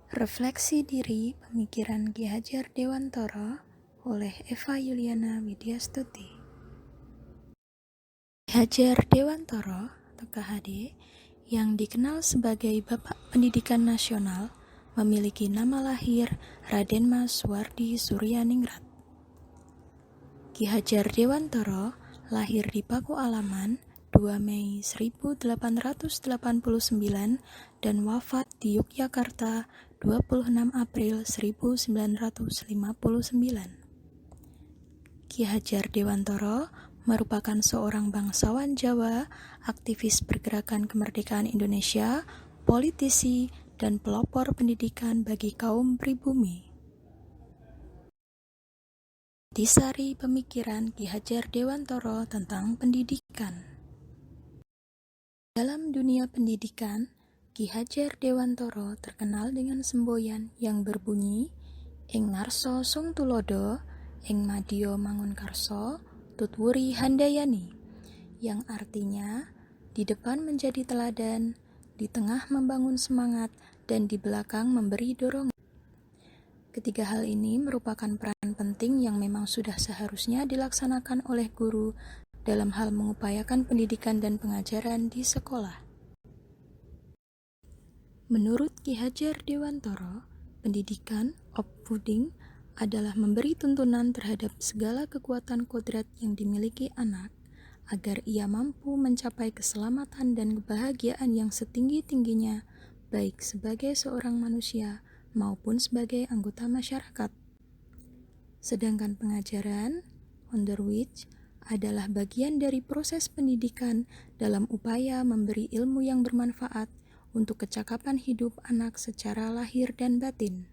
Refleksi Diri Pemikiran Ki Hajar Dewantara oleh Eva Yuliana Widyastuti. Ki Hajar Dewantara atau KHD yang dikenal sebagai Bapak Pendidikan Nasional memiliki nama lahir Raden Mas Suwardi Suryaningrat. Ki Hajar Dewantara lahir di Paku Alaman 2 Mei 1889 dan wafat di Yogyakarta 26 April 1959. Ki Hajar Dewantara merupakan seorang bangsawan Jawa, aktivis pergerakan kemerdekaan Indonesia, politisi, dan pelopor pendidikan bagi kaum pribumi. Intisari pemikiran Ki Hajar Dewantara tentang pendidikan. Dalam dunia pendidikan, Ki Hajar Dewantara terkenal dengan semboyan yang berbunyi Ing ngarsa sung tulodo, ing madya mangunkarsa, tutwuri handayani, yang artinya di depan menjadi teladan, di tengah membangun semangat, dan di belakang memberi dorongan. Ketiga hal ini merupakan peran penting yang memang sudah seharusnya dilaksanakan oleh guru dalam hal mengupayakan pendidikan dan pengajaran di sekolah. Menurut Ki Hajar Dewantara, pendidikan Opvoeding adalah memberi tuntunan terhadap segala kekuatan kodrat yang dimiliki anak agar ia mampu mencapai keselamatan dan kebahagiaan yang setinggi-tingginya, baik sebagai seorang manusia maupun sebagai anggota masyarakat. Sedangkan pengajaran, onderwijs, adalah bagian dari proses pendidikan dalam upaya memberi ilmu yang bermanfaat untuk kecakapan hidup anak secara lahir dan batin.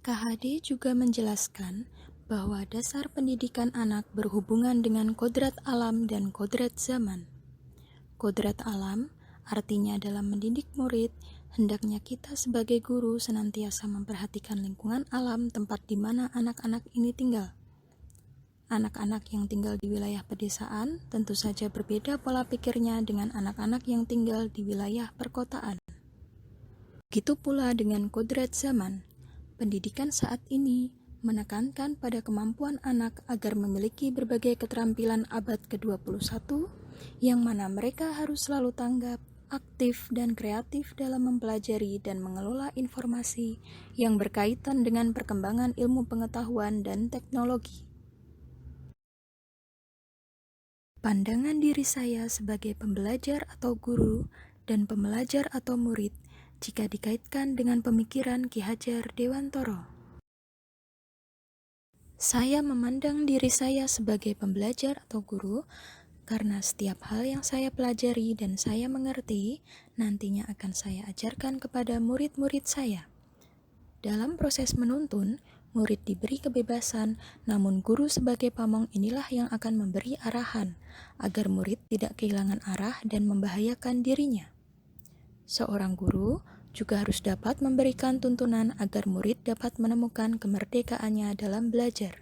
KHD juga menjelaskan bahwa dasar pendidikan anak berhubungan dengan kodrat alam dan kodrat zaman. Kodrat alam artinya dalam mendidik murid, hendaknya kita sebagai guru senantiasa memperhatikan lingkungan alam tempat di mana anak-anak ini tinggal. Anak-anak yang tinggal di wilayah pedesaan tentu saja berbeda pola pikirnya dengan anak-anak yang tinggal di wilayah perkotaan. Begitu pula dengan kodrat zaman. Pendidikan saat ini menekankan pada kemampuan anak agar memiliki berbagai keterampilan abad ke-21 yang mana mereka harus selalu tanggap, aktif, dan kreatif dalam mempelajari dan mengelola informasi yang berkaitan dengan perkembangan ilmu pengetahuan dan teknologi. Pandangan diri saya sebagai pembelajar atau guru dan pembelajar atau murid jika dikaitkan dengan pemikiran Ki Hajar Dewantara. Saya memandang diri saya sebagai pembelajar atau guru karena setiap hal yang saya pelajari dan saya mengerti nantinya akan saya ajarkan kepada murid-murid saya. Dalam proses menuntun, murid diberi kebebasan, namun guru sebagai pamong inilah yang akan memberi arahan, agar murid tidak kehilangan arah dan membahayakan dirinya. Seorang guru juga harus dapat memberikan tuntunan agar murid dapat menemukan kemerdekaannya dalam belajar.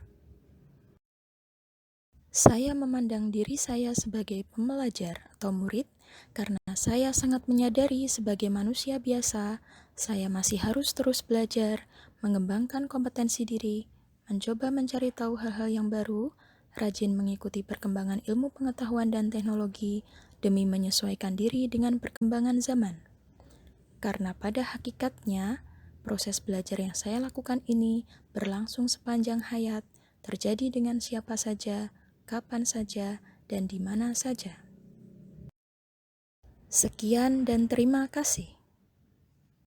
Saya memandang diri saya sebagai pembelajar atau murid karena saya sangat menyadari sebagai manusia biasa, saya masih harus terus belajar, mengembangkan kompetensi diri, mencoba mencari tahu hal-hal yang baru, rajin mengikuti perkembangan ilmu pengetahuan dan teknologi demi menyesuaikan diri dengan perkembangan zaman. Karena pada hakikatnya, proses belajar yang saya lakukan ini berlangsung sepanjang hayat, terjadi dengan siapa saja, kapan saja, dan di mana saja. Sekian dan terima kasih.